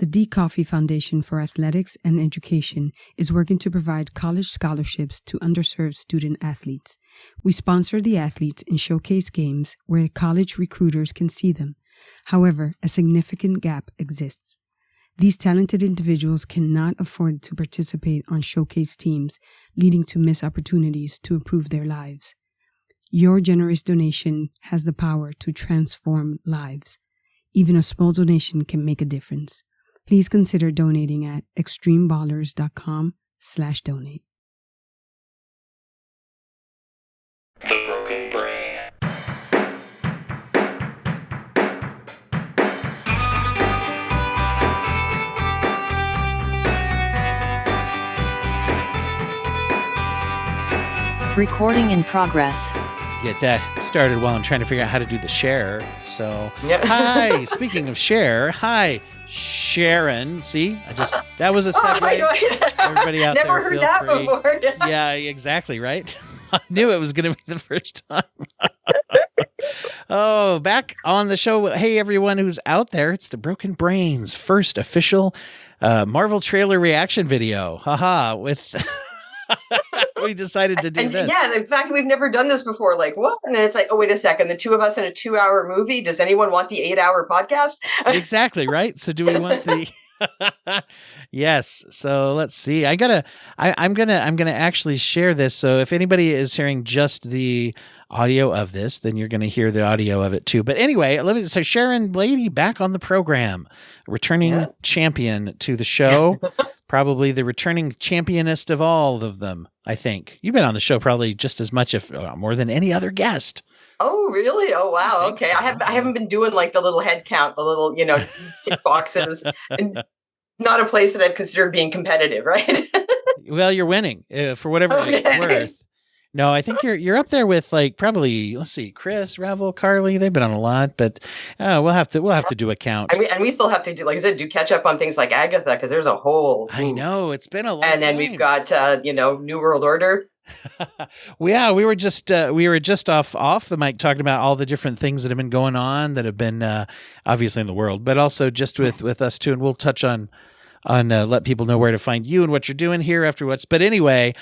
The D. Coffee Foundation for Athletics and Education is working to provide college scholarships to underserved student athletes. We sponsor the athletes in showcase games where college recruiters can see them. However, a significant gap exists. These talented individuals cannot afford to participate on showcase teams, leading to missed opportunities to improve their lives. Your generous donation has the power to transform lives. Even a small donation can make a difference. Please consider donating at extremeballers.com/donate. The Broken Brain. Recording in progress. Get that started while I'm trying to figure out how to do the share. So, Yeah. Hi. Speaking of share, hi, Sharon. See, that was a segue. Right. Everybody out Never there, heard feel that free. before. Yeah, exactly. Right. I knew it was going to be the first time. Oh, back on the show. Hey, everyone who's out there. It's the Broken Brains first official Marvel trailer reaction video. Haha. With we decided to do this. Yeah, the fact that we've never done this before, like, what? And then it's like, oh, wait a second. The two of us in a 2-hour movie. Does anyone want the 8-hour podcast? Exactly, right? So do we want the Yes. So let's see. I'm gonna actually share this. So if anybody is hearing just the audio of this, then you're gonna hear the audio of it too. But anyway, so Sharon Blady back on the program, returning champion to the show. Probably the returning championist of all of them, I think. You've been on the show probably just as much, if more than any other guest. Oh, really? Oh, wow. Okay. So. I haven't been doing like the little head count, the little, tick boxes. And not a place that I've considered being competitive, right? Well, you're winning for whatever it's worth. No, I think you're up there with like probably, let's see, Chris, Revel, Carly. They've been on a lot, but we'll have to do a count. And we still have to do, like I said, catch up on things like Agatha, because there's a whole. I know, it's been a long time. And then we've got New World Order. Well, yeah, we were just off the mic talking about all the different things that have been going on that have been obviously in the world, but also just with us too. And we'll touch on let people know where to find you and what you're doing here afterwards. But anyway.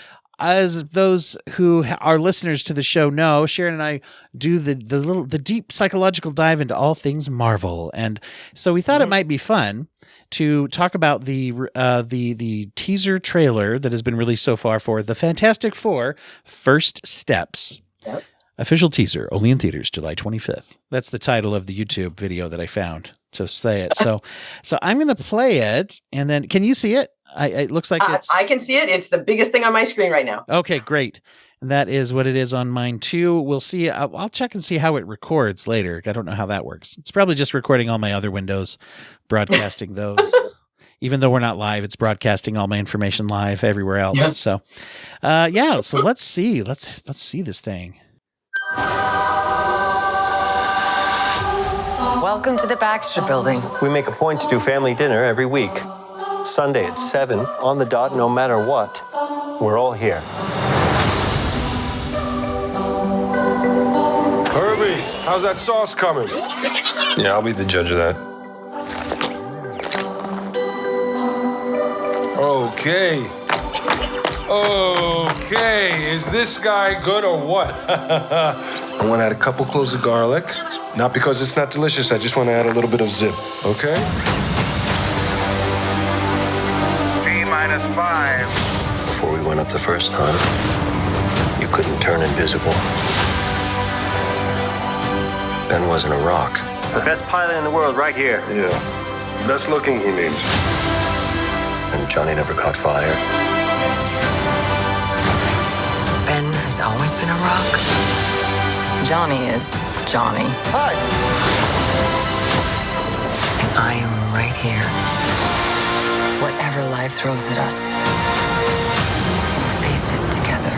As those who are listeners to the show know, Sharon and I do the deep psychological dive into all things Marvel, and so we thought it might be fun to talk about the teaser trailer that has been released so far for the Fantastic Four: First Steps. Yep. Official teaser, only in theaters, July 25th. That's the title of the YouTube video that I found to say it. So I'm going to play it, and then can you see it? It looks like I can see it. It's the biggest thing on my screen right now. Okay, great. And that is what it is on mine too. We'll see. I'll check and see how it records later. I don't know how that works. It's probably just recording all my other windows, broadcasting those. Even though we're not live, it's broadcasting all my information live everywhere else. Yep. So, So let's see. Let's see this thing. Welcome to the Baxter Building. We make a point to do family dinner every week. Sunday at 7, on the dot, no matter what. We're all here. Herbie, how's that sauce coming? Yeah, I'll be the judge of that. Okay, is this guy good or what? I want to add a couple cloves of garlic. Not because it's not delicious, I just want to add a little bit of zip, okay? T-5. Before we went up the first time, you couldn't turn invisible. Ben wasn't a rock. The best pilot in the world right here. Yeah. Best looking, he means. And Johnny never caught fire. Ben has always been a rock. Johnny is Johnny. Hi. And I am right here. Whatever life throws at us, we'll face it together.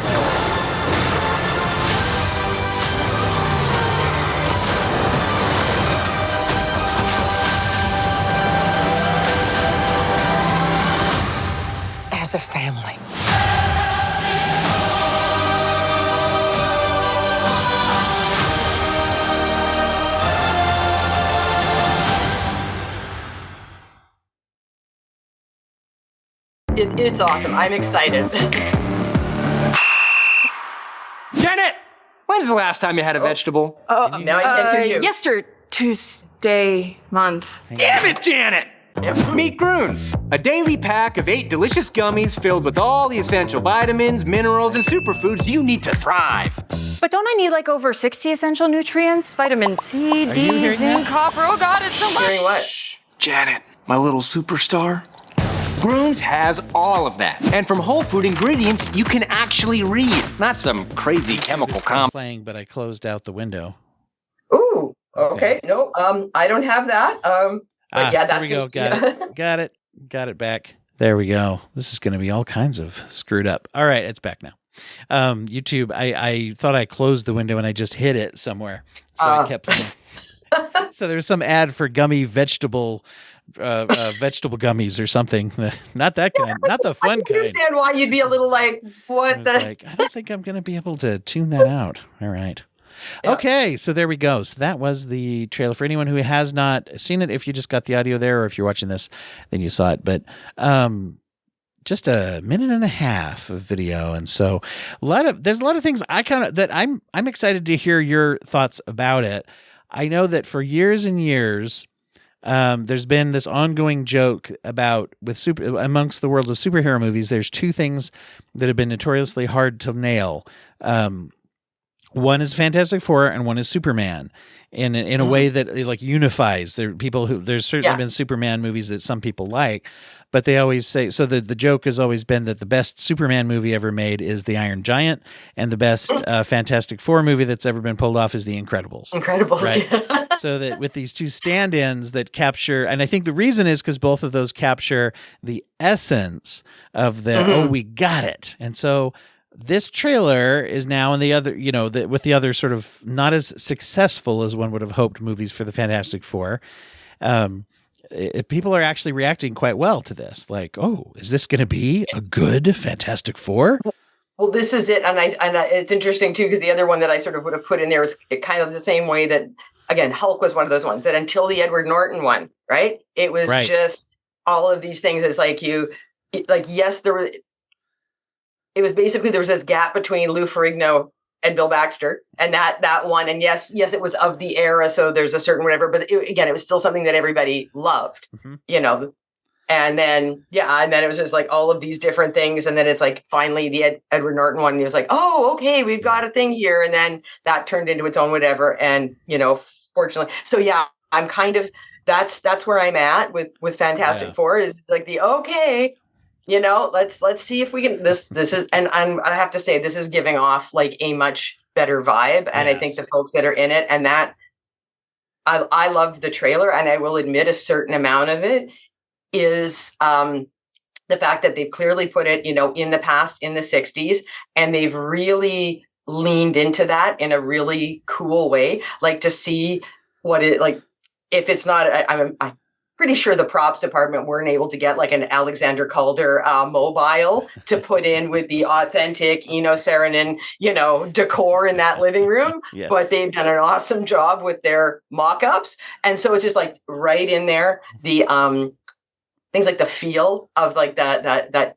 As a family. It's awesome. I'm excited. Janet! When's the last time you had a vegetable? Now I can't hear you. Yester Tuesday month. Damn it, Janet! Meet Groons, a daily pack of 8 delicious gummies filled with all the essential vitamins, minerals, and superfoods you need to thrive. But don't I need like over 60 essential nutrients? Vitamin C, D, zinc, copper. Oh God, it's so much. Hearing what? Janet, my little superstar. Groons has all of that. And from whole food ingredients you can actually read, not some crazy chemical comp. Playing, but I closed out the window. Ooh, okay. No, I don't have that. But yeah, that's there we go. Got it back. There we go. This is going to be all kinds of screwed up. All right, it's back now. YouTube, I thought I closed the window and I just hit it somewhere, so I kept playing. So there's some ad for gummy vegetable gummies or something. Not that kind. Not the fun I can understand why you'd be a little like, what the? Like, I don't think I'm going to be able to tune that out. All right. Yeah. Okay, so there we go. So that was the trailer. For anyone who has not seen it, if you just got the audio there, or if you're watching this, then you saw it. But just a minute and a half of video, and so there's a lot of things I'm excited to hear your thoughts about it. I know that for years and years, there's been this ongoing joke about amongst the world of superhero movies. There's two things that have been notoriously hard to nail. One is Fantastic Four and one is Superman, in a way that like unifies. There's certainly been Superman movies that some people like, but they always say, so the joke has always been that the best Superman movie ever made is The Iron Giant, and the best Fantastic Four movie that's ever been pulled off is The Incredibles. Right? So that with these two stand-ins that capture, and I think the reason is because both of those capture the essence of the, we got it. And so this trailer is now in the other, with the other sort of not as successful as one would have hoped movies for the Fantastic Four. People are actually reacting quite well to this. Like, oh, is this going to be a good Fantastic Four? Well, this is it. And it's interesting too, because the other one that I sort of would have put in there is kind of the same way that, again, Hulk was one of those ones that until the Edward Norton one, right? It was just all of these things. It's like yes, there was, it was basically, there was this gap between Lou Ferrigno and Bill Baxter, and that one. And yes, it was of the era, so there's a certain whatever. But it was still something that everybody loved, And then it was just like all of these different things, and then it's like finally the Edward Norton one. And he was like, oh, okay, we've got a thing here, and then that turned into its own whatever. And fortunately, so yeah, I'm kind of that's where I'm at with Fantastic Four is like the okay. Let's see if we can. This is, and I have to say, this is giving off like a much better vibe, and I think the folks that are in it, and that I love the trailer, and I will admit a certain amount of it is the fact that they've clearly put it, in the past, in the 60s, and they've really leaned into that in a really cool way, like to see what it like. If it's not, I'm pretty sure the props department weren't able to get like an Alexander Calder mobile to put in with the authentic Saarinen, decor in that living room. Yes. But they've done an awesome job with their mock-ups. And so it's just like right in there, the things like the feel of like that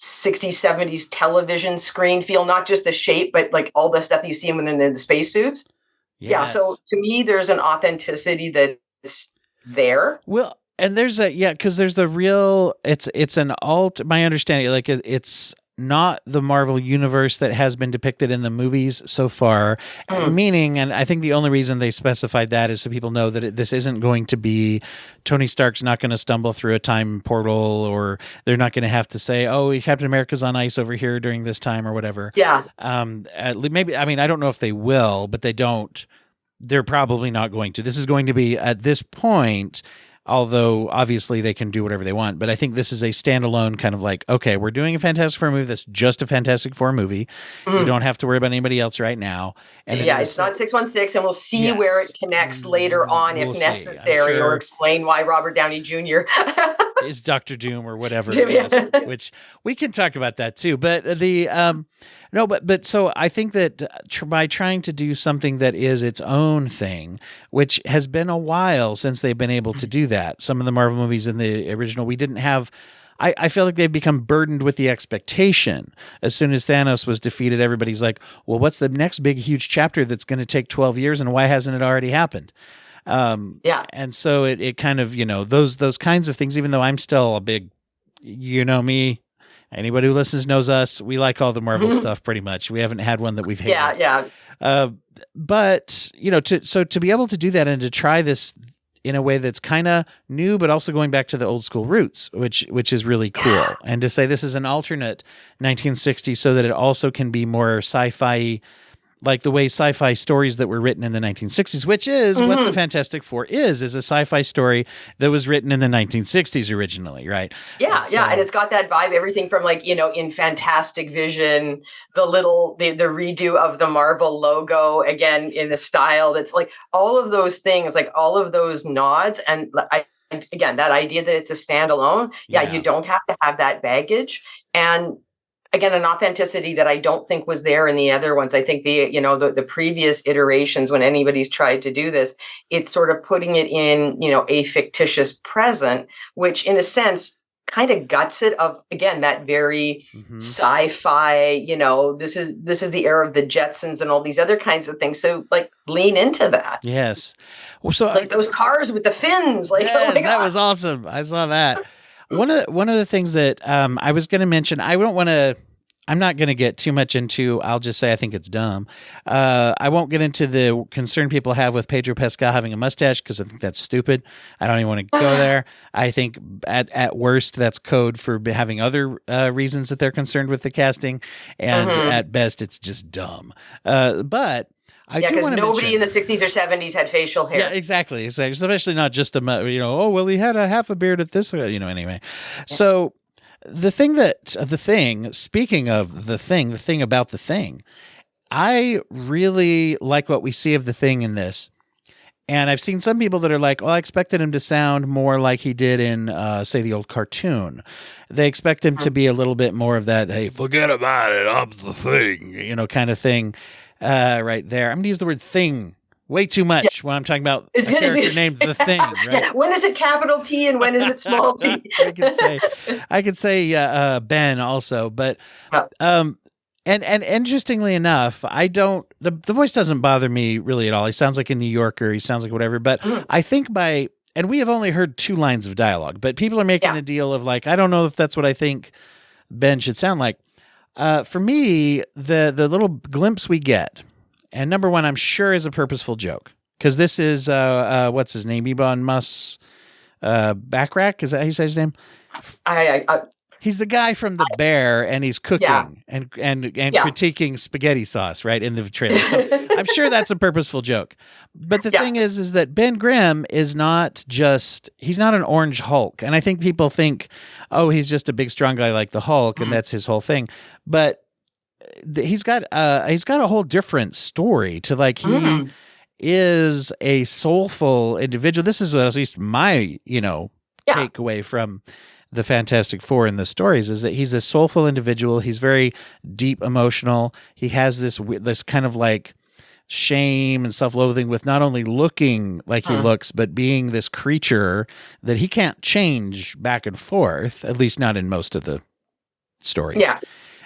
60s, 70s television screen feel, not just the shape, but like all the stuff that you see within the spacesuits. Yes. Yeah. So to me, there's an authenticity that's there. Well, and there's because there's the real, it's an my understanding, like it's not the Marvel universe that has been depicted in the movies so far, meaning, and I think the only reason they specified that is so people know that this isn't going to be, Tony Stark's not going to stumble through a time portal, or they're not going to have to say, oh, Captain America's on ice over here during this time or whatever. Yeah. Maybe, I mean, I don't know if they will, but they're probably not going to. This is going to be, at this point, although obviously they can do whatever they want, but I think this is a standalone kind of like, okay, we're doing a Fantastic Four movie that's just a Fantastic Four movie. You don't have to worry about anybody else right now. And it's not 616, and we'll see where it connects later on if necessary, or explain why Robert Downey Jr. is Dr. Doom or whatever it is, which we can talk about that too. But but so I think that by trying to do something that is its own thing, which has been a while since they've been able to do that. Some of the Marvel movies in the original, we didn't have I feel like they've become burdened with the expectation. As soon as Thanos was defeated, everybody's like, well, what's the next big, huge chapter that's going to take 12 years and why hasn't it already happened? And so it kind of, those kinds of things, even though I'm still a big, me, anybody who listens knows us, we like all the Marvel stuff pretty much. We haven't had one that we've hated. But, to be able to do that and to try this in a way that's kind of new, but also going back to the old school roots, which is really cool. And to say this is an alternate 1960s so that it also can be more sci-fi, like the way sci-fi stories that were written in the 1960s, which is what the Fantastic Four is a sci-fi story that was written in the 1960s originally, right? Yeah, and it's got that vibe, everything from in Fantastic Vision, the redo of the Marvel logo, again, in the style that's like all of those things, like all of those nods. And again, that idea that it's a standalone, you don't have to have that baggage. And again, an authenticity that I don't think was there in the other ones. I think the previous iterations, when anybody's tried to do this, it's sort of putting it in, a fictitious present, which in a sense kind of guts it of, again, that very sci-fi, this is the era of the Jetsons and all these other kinds of things. So like lean into that. Yes. Well, so like those cars with the fins, like, yes, that was awesome. I saw that. One of the things that I was going to mention, I'm not going to get too much into, I'll just say I think it's dumb. I won't get into the concern people have with Pedro Pascal having a mustache because I think that's stupid. I don't even want to go there. I think at worst that's code for having other reasons that they're concerned with the casting. And at best it's just dumb. But because nobody in the 60s or 70s had facial hair. Yeah, exactly. Especially not just he had a half a beard at this, anyway. So speaking of the thing about the thing, I really like what we see of the thing in this. And I've seen some people that are like, I expected him to sound more like he did in, say, the old cartoon. They expect him to be a little bit more of that, hey, forget about it, I'm the thing, kind of thing. Right there. I'm going to use the word thing way too much when I'm talking about a character named the Thing. Right? Yeah. When is it capital T and when is it small t? I could say Ben also, but and interestingly enough, the voice doesn't bother me really at all. He sounds like a New Yorker. He sounds like whatever. But I think and we have only heard 2 lines of dialogue, but people are making a deal of like, I don't know if that's what I think Ben should sound like. For me, the little glimpse we get, and number one, I'm sure is a purposeful joke, because this is what's his name, Ebon Backrack, is that how you say his name? He's the guy from The Bear, and he's cooking and critiquing spaghetti sauce, right, in the trailer. So I'm sure that's a purposeful joke. But the thing is that Ben Grimm is he's not an orange Hulk. And I think people think, he's just a big, strong guy like the Hulk, and that's his whole thing. But he's got a whole different story to like, he is a soulful individual. This is at least my, takeaway from the Fantastic Four in the stories, is that he's a soulful individual. He's very deep emotional. He has this kind of like shame and self-loathing with not only looking like he looks, but being this creature that he can't change back and forth, at least not in most of the stories. Yeah.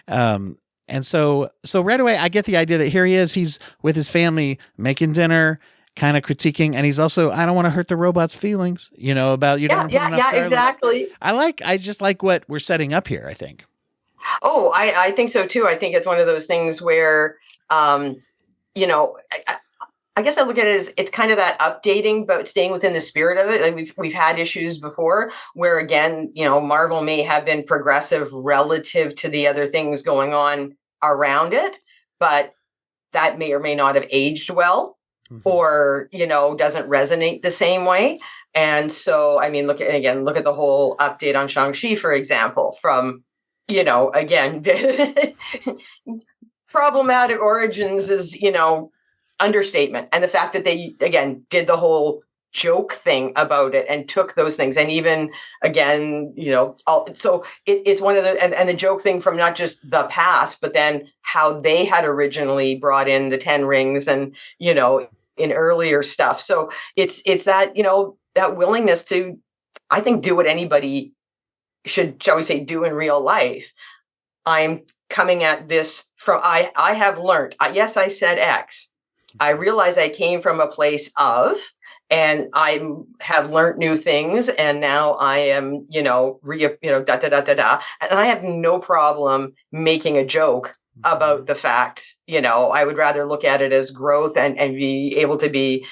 And so right away, I get the idea that here he is, he's with his family making dinner, kind of critiquing, and he's also, I don't want to hurt the robot's feelings, about you don't put enough garlic. Exactly. I just like what we're setting up here, I think. Oh, I think so too. I think it's one of those things where, I guess I look at it as it's kind of that updating, but staying within the spirit of it. Like we've had issues before where, again, Marvel may have been progressive relative to the other things going on around it, but that may or may not have aged well, or, doesn't resonate the same way. And so, I mean, look at the whole update on Shang-Chi, for example, from, again, problematic origins is, understatement. And the fact that they, again, did the whole joke thing about it and took those things. And even, again, so it's one of the, and the joke thing from not just the past, but then how they had originally brought in the 10 rings and, in earlier stuff. So it's that, that willingness to, I think, do what anybody shall we say, do in real life. I'm coming at this from, I have learned, yes, I said X. I realize I came from a place of, and I have learned new things, and now I am, da da da da da, and I have no problem making a joke about the fact, I would rather look at it as growth and be able to be,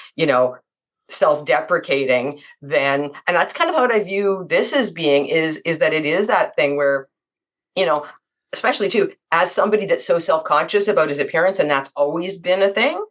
self-deprecating than, and that's kind of how I view this as being, is that it is that thing where, especially too, as somebody that's so self-conscious about his appearance, and that's always been a thing,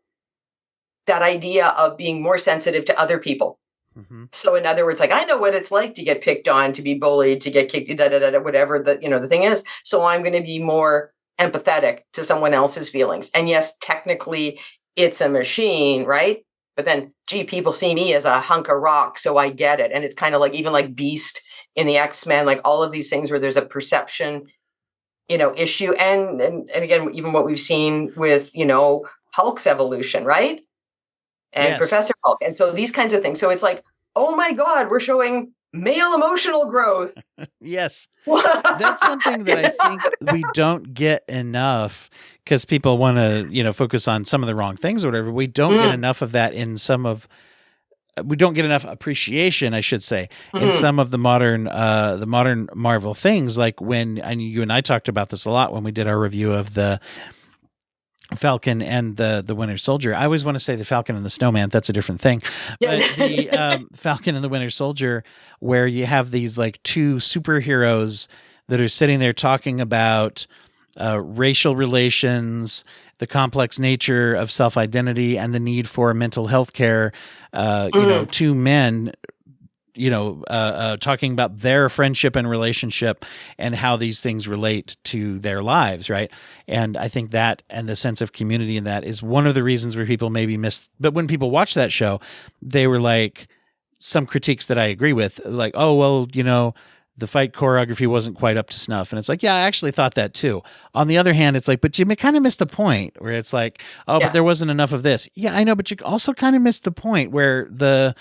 that idea of being more sensitive to other people. Mm-hmm. So in other words, like, I know what it's like to get picked on, to be bullied, to get kicked, whatever the thing is. So I'm going to be more empathetic to someone else's feelings. And yes, technically it's a machine, right? But then, people see me as a hunk of rock, so I get it. And it's kind of like, even like Beast in the X-Men, like all of these things where there's a perception, issue. And again, even what we've seen with, Hulk's evolution, right? And yes. Professor Hulk. And so these kinds of things. So it's like, oh my God, we're showing male emotional growth. Yes. That's something that I think we don't get enough, because people want to, focus on some of the wrong things or whatever. We don't get enough of that we don't get enough appreciation, I should say, in some of the modern Marvel things. Like when, and you and I talked about this a lot when we did our review of the Falcon and the Winter Soldier. I always want to say the Falcon and the Snowman. That's a different thing. But the Falcon and the Winter Soldier, where you have these like two superheroes that are sitting there talking about racial relations, the complex nature of self-identity, and the need for mental health care. Two men, talking about their friendship and relationship and how these things relate to their lives, right? And I think that, and the sense of community in that, is one of the reasons where people maybe missed. But when people watch that show, they were like, some critiques that I agree with, like, oh, well, the fight choreography wasn't quite up to snuff. And it's like, yeah, I actually thought that too. On the other hand, it's like, but you kind of missed the point, where it's like, oh, but there wasn't enough of this. Yeah, I know, but you also kind of missed the point where the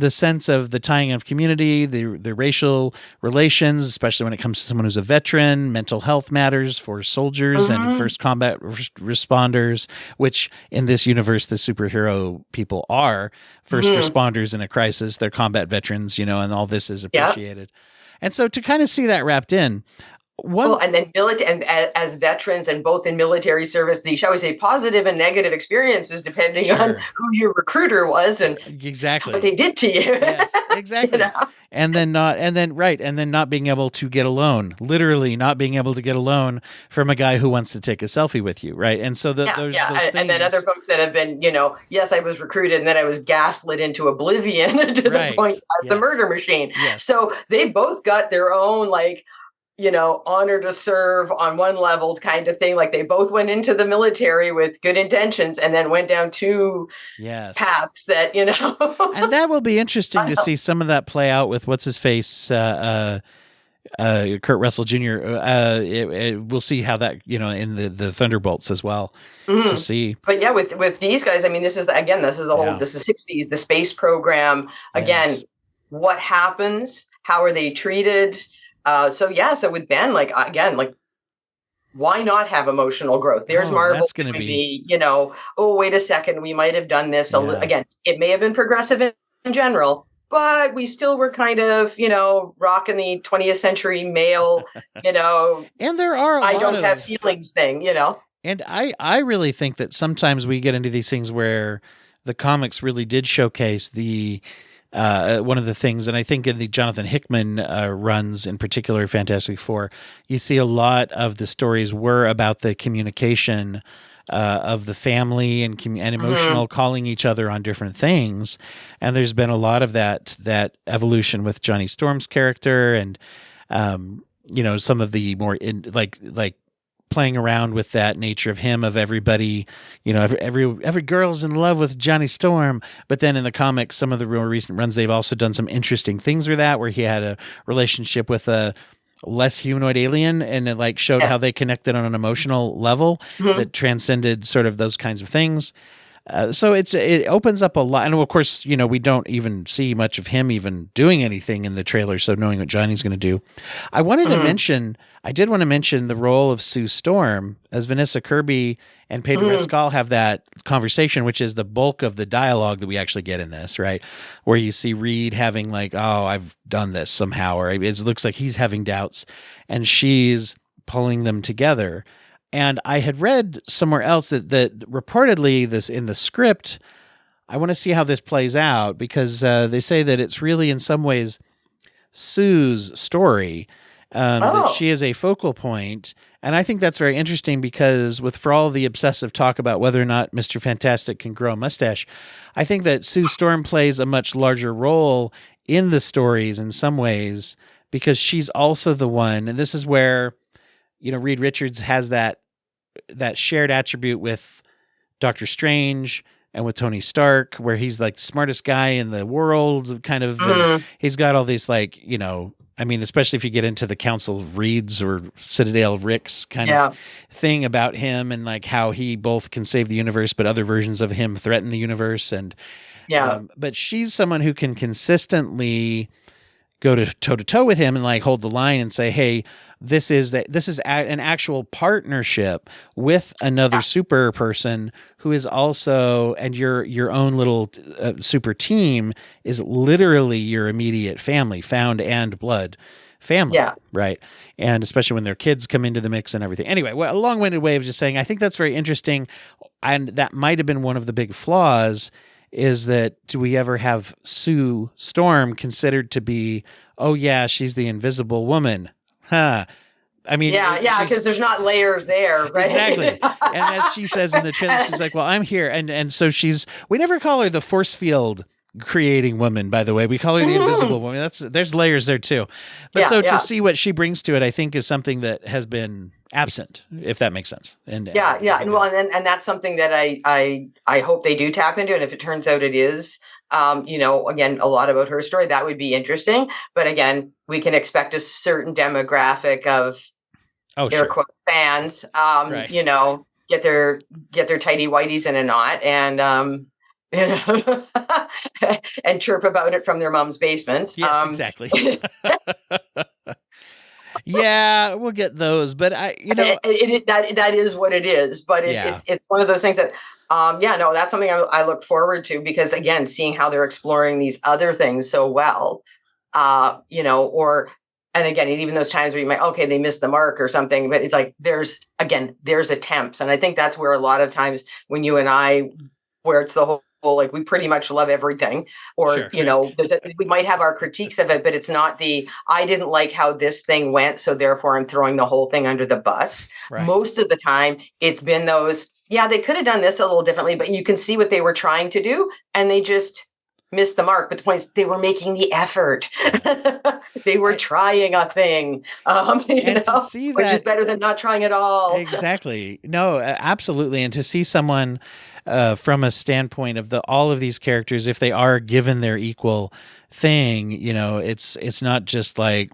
sense of the tying of community, the racial relations, especially when it comes to someone who's a veteran, mental health matters for soldiers and first combat responders, which in this universe, the superhero people are first responders in a crisis. They're combat veterans, and all this is appreciated. And so to kind of see that wrapped in. And then and as veterans, and both in military service, shall we say, positive and negative experiences, depending on who your recruiter was and exactly what they did to you. Yes, exactly. And then not being able to get a loan, literally not being able to get a loan from a guy who wants to take a selfie with you, right? And so those things. And then other folks that have been, yes, I was recruited, and then I was gaslit into oblivion to the point it's a murder machine. Yes. So they both got their own, like, honor to serve on one level kind of thing. Like, they both went into the military with good intentions and then went down two paths that, And that will be interesting to see some of that play out with what's his face, Kurt Russell Jr. We'll see how that, in the Thunderbolts as well to see. But yeah, with these guys, I mean, this is the whole, this is 60s, the space program. Again, what happens? How are they treated? So with Ben, like, again, like, why not have emotional growth? There's Marvel. That's going to be, oh, wait a second, we might have done this. Again, it may have been progressive in general, but we still were kind of, rocking the 20th century male, and there are I don't have feelings thing, And I really think that sometimes we get into these things where the comics really did showcase the one of the things, and I think in the Jonathan Hickman runs in particular, Fantastic Four, you see a lot of the stories were about the communication of the family and emotional calling each other on different things. And there's been a lot of that evolution with Johnny Storm's character, and some of the more like playing around with that nature of him, of everybody, every girl's in love with Johnny Storm. But then in the comics, some of the more recent runs, they've also done some interesting things with that, where he had a relationship with a less humanoid alien, and it like showed how they connected on an emotional level that transcended sort of those kinds of things. So it opens up a lot, and of course, we don't even see much of him even doing anything in the trailer. So knowing what Johnny's going to do, I did want to mention the role of Sue Storm, as Vanessa Kirby and Pedro Pascal have that conversation, which is the bulk of the dialogue that we actually get in this, right? Where you see Reed having like, "Oh, I've done this somehow," or it looks like he's having doubts, and she's pulling them together. And I had read somewhere else that reportedly this in the script, I want to see how this plays out, because they say that it's really in some ways Sue's story, that she is a focal point. And I think that's very interesting, because for all the obsessive talk about whether or not Mr. Fantastic can grow a mustache, I think that Sue Storm plays a much larger role in the stories in some ways, because she's also the one, and this is where Reed Richards has that shared attribute with Doctor Strange and with Tony Stark, where he's like the smartest guy in the world, kind of. And he's got all these especially if you get into the Council of Reeds or Citadel of Ricks kind of thing about him, and like how he both can save the universe, but other versions of him threaten the universe. And but she's someone who can consistently go toe to toe with him and like hold the line and say, "Hey, this is an actual partnership with another super person who is also, and your own little super team is literally your immediate family, found and blood family." Right. And especially when their kids come into the mix and everything. Anyway, a long-winded way of just saying, I think that's very interesting. And that might have been one of the big flaws, is that do we ever have Sue Storm considered to be, oh yeah, she's the invisible woman? Huh. I mean, because there's not layers there, right? Exactly. And as she says in the trailer, she's like, "Well, I'm here," and so we never call her the force field creating woman. By the way, we call her the invisible woman. There's layers there too. But to see what she brings to it, I think is something that has been absent, if that makes sense. And that's something that I hope they do tap into, and if it turns out it is. Again, a lot about her story, that would be interesting. But again, we can expect a certain demographic of air quotes fans, get their tidy whities in a knot and, and chirp about it from their mom's basements. Yes, exactly. Yeah, we'll get those, but that is what it is. But it's one of those things that, that's something I look forward to, because again, seeing how they're exploring these other things so well, and again, even those times where you might, they missed the mark or something, but it's like, there's attempts. And I think that's where a lot of times when you and I, where it's the whole, like we pretty much love everything, or we might have our critiques of it, but it's not I didn't like how this thing went, so therefore I'm throwing the whole thing under the bus. Right. Most of the time it's been those, they could have done this a little differently, but you can see what they were trying to do and they just missed the mark. But the point is, they were making the effort. They were trying a thing, to see that, which is better than not trying at all. Exactly. No, absolutely. And to see someone from a standpoint of all of these characters, if they are given their equal thing, it's not just like,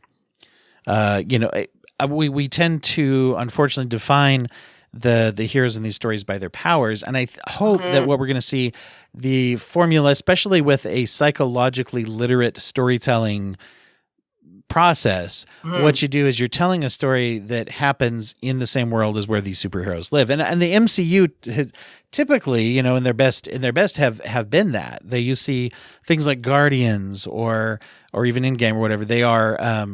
we tend to unfortunately define the heroes in these stories by their powers. And I hope that what we're going to see, the formula, especially with a psychologically literate storytelling process, what you do is you're telling a story that happens in the same world as where these superheroes live. And the MCU typically, in their best have been that. You see things like Guardians or even Endgame or whatever. They are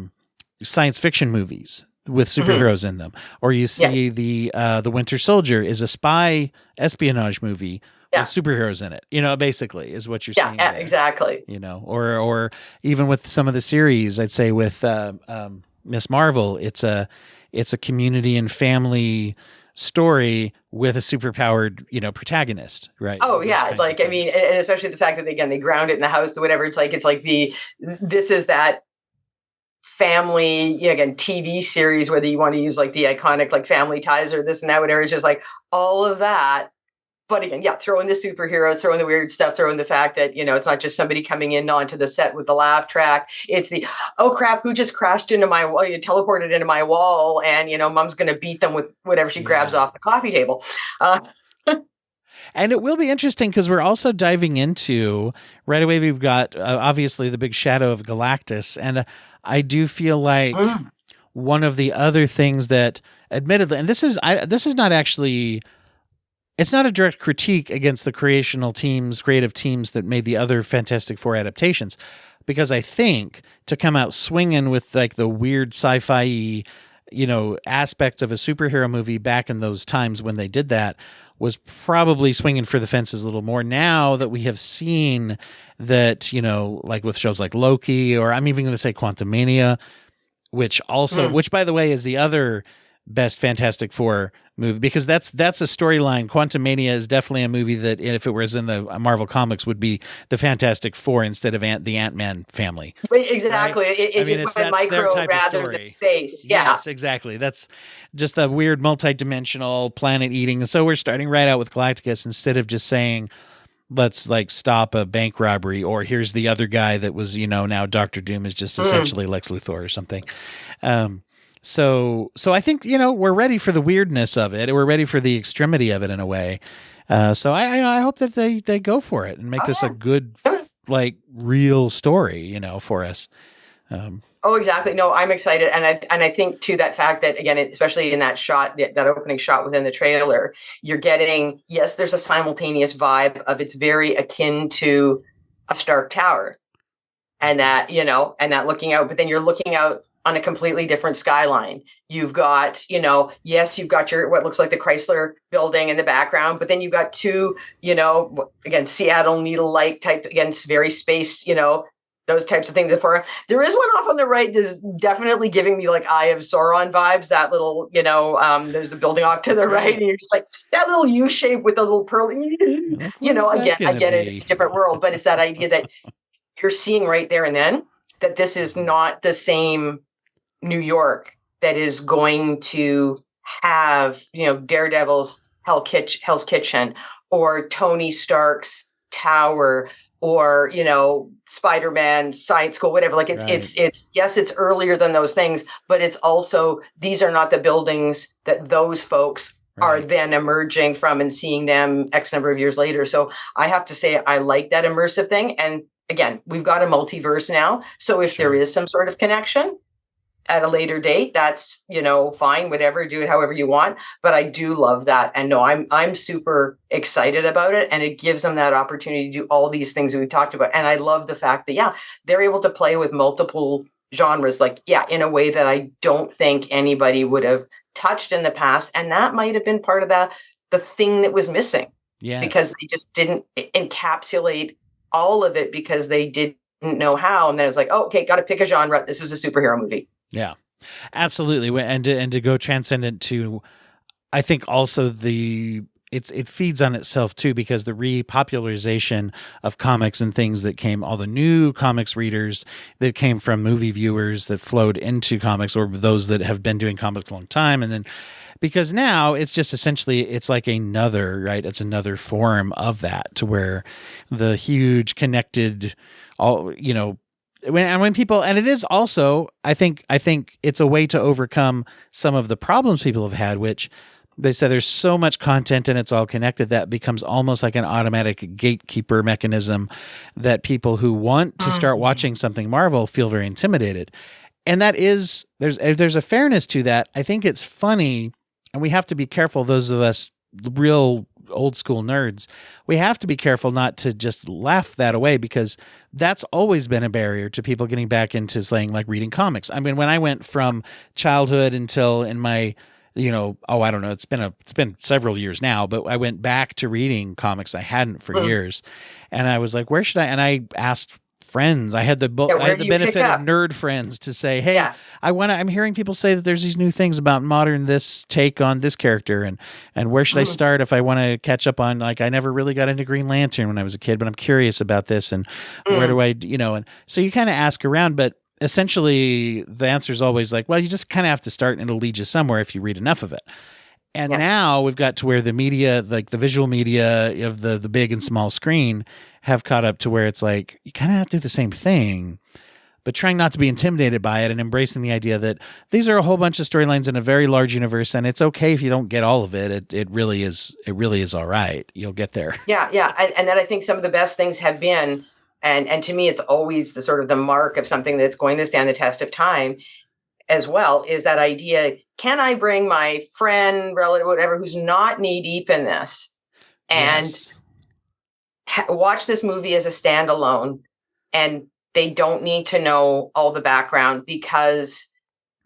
science fiction movies with superheroes in them. Or you see the Winter Soldier is a spy espionage movie with superheroes in it, basically is what you're saying. Yeah, exactly. Or even with some of the series, I'd say with Miss Marvel, it's a community and family story with a superpowered, protagonist, right? Oh yeah, like and especially the fact that they ground it in the house, whatever. It's like this is that family, again, TV series, whether you want to use like the iconic like Family Ties or this and that, whatever. It's just like all of that. But again, throw in the superheroes, throw in the weird stuff, throw in the fact that, it's not just somebody coming in onto the set with the laugh track. It's the, oh crap, who just crashed into my wall, you teleported into my wall, and, mom's going to beat them with whatever she grabs off the coffee table. And it will be interesting because we're also diving into right away. We've got obviously the big shadow of Galactus, and I do feel like one of the other things that, admittedly, and this is not actually, it's not a direct critique against the creative teams that made the other Fantastic Four adaptations, because I think to come out swinging with like the weird sci-fi, aspects of a superhero movie back in those times when they did that was probably swinging for the fences a little more. Now that we have seen that, like with shows like Loki, or I'm even going to say Quantumania, which by the way is the other best Fantastic Four movie, because that's a storyline. Quantumania is definitely a movie that, if it was in the Marvel comics, would be the Fantastic Four instead of the Ant-Man family. Exactly. Right? It just went micro rather than space. Yeah. Yes, exactly. That's just a weird multi-dimensional planet eating. So we're starting right out with Galactus instead of just saying, let's like stop a bank robbery, or here's the other guy that was, now Dr. Doom is just essentially Lex Luthor or something. So I think, we're ready for the weirdness of it. We're ready for the extremity of it in a way. So I hope that they go for it and make this a good, like, real story, for us. Exactly. No, I'm excited. And I think too, that fact that, again, especially in that shot, that opening shot within the trailer, you're getting, yes, there's a simultaneous vibe of, it's very akin to a Stark Tower, and that, and that looking out, but then you're looking out on a completely different skyline. You've got, yes, you've got your, what looks like the Chrysler building in the background, but then you've got two, again, Seattle needle-like type, again, very space, those types of things. There is one off on the right that's definitely giving me like Eye of Sauron vibes. That little, there's the building off to the right, and you're just like, that little U shape with the little pearl, again, I get it. It's a different world, but it's that idea that you're seeing right there and then that this is not the same New York that is going to have, Daredevil's Hell's Kitchen, or Tony Stark's tower, or, Spider-Man science school, whatever. Like it's yes, it's earlier than those things, but it's also, these are not the buildings that those folks are then emerging from and seeing them X number of years later. So I have to say, I like that immersive thing. And again, we've got a multiverse now. So if there is some sort of connection at a later date, that's, fine, whatever, do it however you want. But I do love that. And no, I'm super excited about it. And it gives them that opportunity to do all these things that we talked about. And I love the fact that, they're able to play with multiple genres, in a way that I don't think anybody would have touched in the past. And that might have been part of the thing that was missing. Yes. Because they just didn't encapsulate all of it because they didn't know how. And then it's like, okay, got to pick a genre. This is a superhero movie. Yeah, absolutely. And to go transcendent to, I think also it feeds on itself too, because the repopularization of comics and things that came, all the new comics readers that came from movie viewers that flowed into comics, or those that have been doing comics a long time. And then, because now it's just essentially, it's like it's another form of that, to where the huge connected, when people, and it is also, I think it's a way to overcome some of the problems people have had, which they said there's so much content and it's all connected that becomes almost like an automatic gatekeeper mechanism that people who want to start watching something Marvel feel very intimidated. And that is, there's a fairness to that. I think it's funny, and we have to be careful, those of us real old school nerds, we have to be careful not to just laugh that away, because that's always been a barrier to people getting back into saying, like, reading comics. I mean, when I went from childhood until in my, I don't know, it's been several years now, but I went back to reading comics I hadn't for years. And I was like, where should I? And I asked friends. I had the benefit of nerd friends to say, hey, I'm hearing people say that there's these new things about modern this take on this character, and where should I start if I want to catch up on, like, I never really got into Green Lantern when I was a kid, but I'm curious about this, and where do I, and so you kind of ask around, but essentially the answer is always like, well, you just kind of have to start, and it'll lead you somewhere if you read enough of it. And now we've got to where the media, like the visual media of the big and small screen, have caught up to where it's like, you kind of have to do the same thing, but trying not to be intimidated by it and embracing the idea that these are a whole bunch of storylines in a very large universe, and it's okay if you don't get all of it. It really is all right. You'll get there. Yeah. And then I think some of the best things have been, and to me, it's always the sort of the mark of something that's going to stand the test of time as well, is that idea, can I bring my friend, relative, whatever, who's not knee deep in this and watch this movie as a standalone, and they don't need to know all the background, because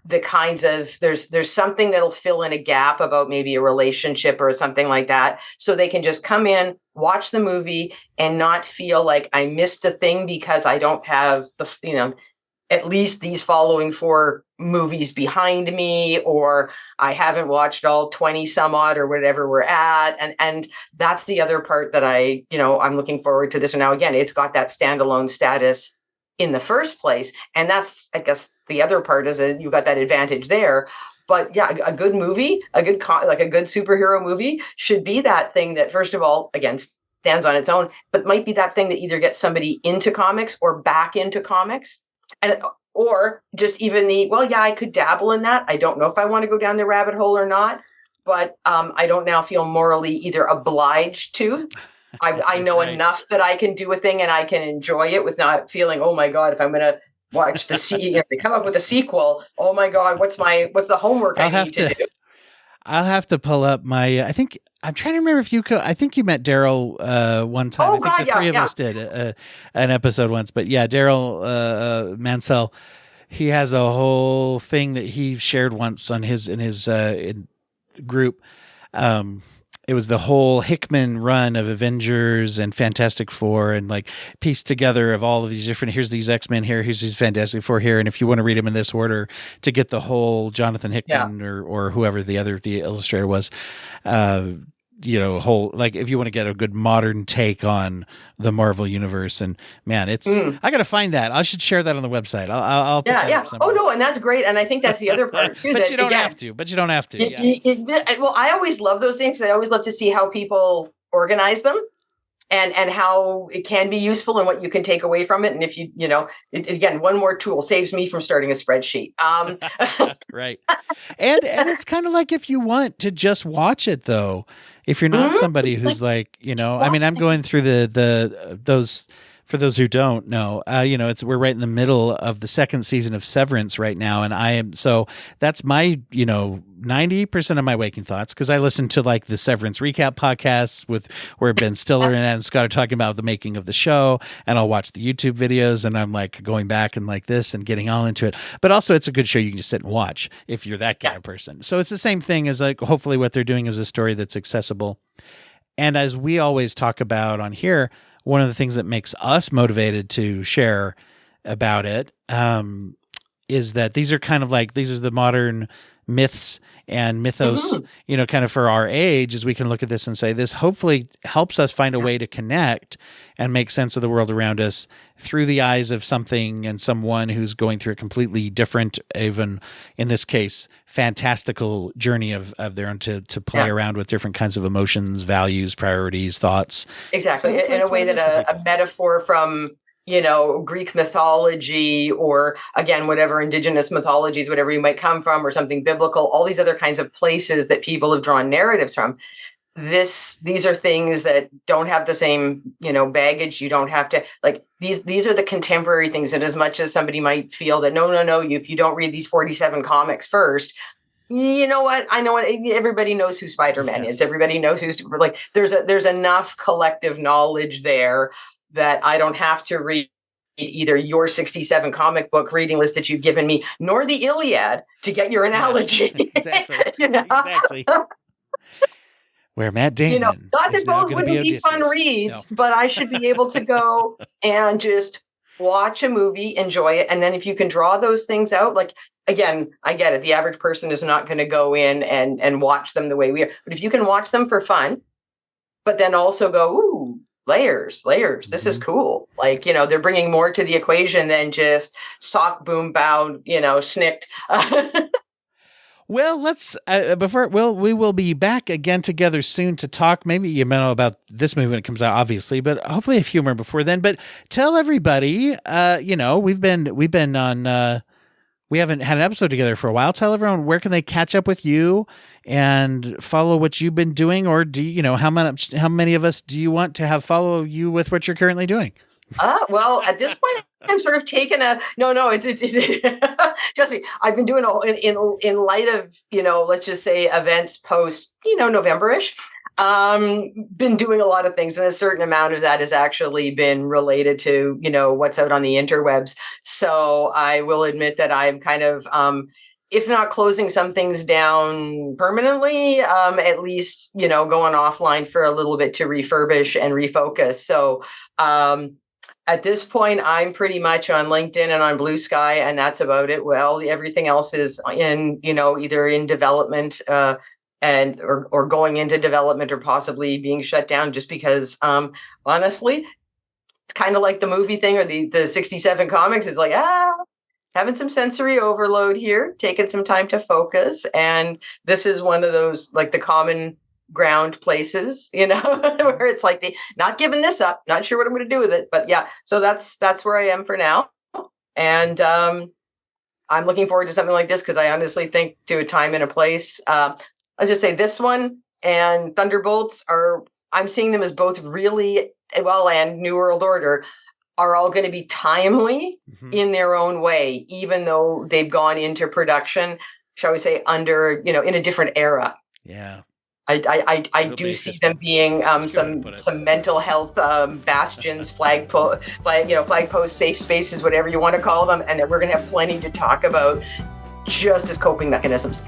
the kinds of, there's something that'll fill in a gap about maybe a relationship or something like that. So they can just come in, watch the movie, and not feel like I missed a thing because I don't have the, at least these following 4 movies behind me, or I haven't watched all 20 some odd or whatever we're at. And that's the other part that I'm looking forward to this one. Now, again, it's got that standalone status in the first place. And that's, I guess, the other part is that you've got that advantage there. But yeah, a good movie, a good superhero movie should be that thing that, first of all, again, stands on its own, but might be that thing that either gets somebody into comics or back into comics. And or just even I could dabble in that. I don't know if I want to go down the rabbit hole or not, but I don't now feel morally either obliged to. I know enough that I can do a thing and I can enjoy it with not feeling, oh my God, if I'm going to watch if they come up with a sequel, oh my God, what's the homework I need to do? I'll have to pull up I'm trying to remember if I think you met Daryl one time. Oh, I think the three of us did an episode once, but yeah, Daryl Mansell, he has a whole thing that he shared once on in his group. It was the whole Hickman run of Avengers and Fantastic Four, and like pieced together of all of these different, here's these X-Men here, here's these Fantastic Four here. And if you want to read them in this order to get the whole Jonathan Hickman or whoever the illustrator was, whole, like if you want to get a good modern take on the Marvel universe, and man, it's, I got to find that. I should share that on the website. I'll put that up somewhere. Oh no. And that's great. And I think that's the other part too. But you don't have to. Well, I always love those things. I always love to see how people organize them and how it can be useful and what you can take away from it. And if again, one more tool saves me from starting a spreadsheet. Right. And it's kind of like, if you want to just watch it though, if you're not somebody who's I'm going through those, for those who don't know, we're right in the middle of the 2nd season of Severance right now. So that's my, 90% of my waking thoughts, because I listen to like the Severance recap podcasts where Ben Stiller and Adam Scott are talking about the making of the show, and I'll watch the YouTube videos, and I'm like going back and like this and getting all into it. But also it's a good show you can just sit and watch if you're that kind of person. So it's the same thing as like, hopefully what they're doing is a story that's accessible. And as we always talk about on here, one of the things that makes us motivated to share about it is that these are the modern myths and mythos, kind of for our age, as we can look at this and say, this hopefully helps us find a way to connect and make sense of the world around us through the eyes of something and someone who's going through a completely different, even in this case, fantastical journey of their own to play around with different kinds of emotions, values, priorities, thoughts. Exactly. So in a way that a metaphor from Greek mythology, or again, whatever indigenous mythologies, whatever you might come from, or something biblical, all these other kinds of places that people have drawn narratives from. These are things that don't have the same, baggage. You don't have to these are the contemporary things. And as much as somebody might feel that, no, if you don't read these 47 comics first, you know what? I know what everybody knows who Spider-Man is. Everybody knows who's there's enough collective knowledge there that I don't have to read either your 67 comic book reading list that you've given me, nor the Iliad to get your analogy. Yes, exactly. Exactly. Where Matt Damon not that both wouldn't be fun reads, but I should be able to go and just watch a movie, enjoy it. And then if you can draw those things out, again, I get it. The average person is not going to go in and watch them the way we are. But if you can watch them for fun, but then also go, ooh, layers. This is cool. They're bringing more to the equation than just sock, boom, bow, snicked. Well, let's we will be back again together soon to talk. Maybe you know about this movie when it comes out, obviously, but hopefully a few more before then. But tell everybody, we've been on. We haven't had an episode together for a while. Tell everyone where can they catch up with you and follow what you've been doing, or do you know how many of us do you want to have follow you with what you're currently doing? Well, at this point, I'm sort of taking it's trust me, I've been doing in light of, let's just say events post, November-ish. Been doing a lot of things, and a certain amount of that has actually been related to, what's out on the interwebs. So I will admit that I'm kind of, if not closing some things down permanently, at least, going offline for a little bit to refurbish and refocus. So, at this point, I'm pretty much on LinkedIn and on Blue Sky, and that's about it. Well, everything else is in, either in development or going into development, or possibly being shut down, just because, honestly, it's kind of like the movie thing or the 67 comics. It's like, having some sensory overload here, taking some time to focus. And this is one of those, like the common ground places, where it's like not giving this up, not sure what I'm going to do with it, but yeah, so that's where I am for now. And I'm looking forward to something like this, because I honestly think to a time and a place, let's just say this one and Thunderbolts I'm seeing them as both really well, and New World Order are all going to be timely in their own way, even though they've gone into production, shall we say, under, in a different era. Yeah. I do see them being some mental health bastions, flag posts, safe spaces, whatever you want to call them, and that we're going to have plenty to talk about, just as coping mechanisms.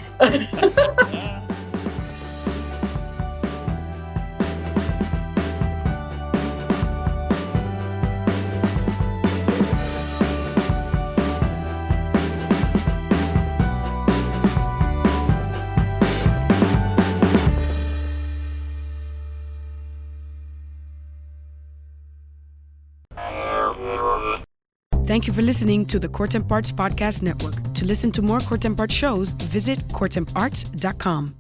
Thank you for listening to the Court Arts Podcast Network. To listen to more Court Arts shows, visit courtemparts.com.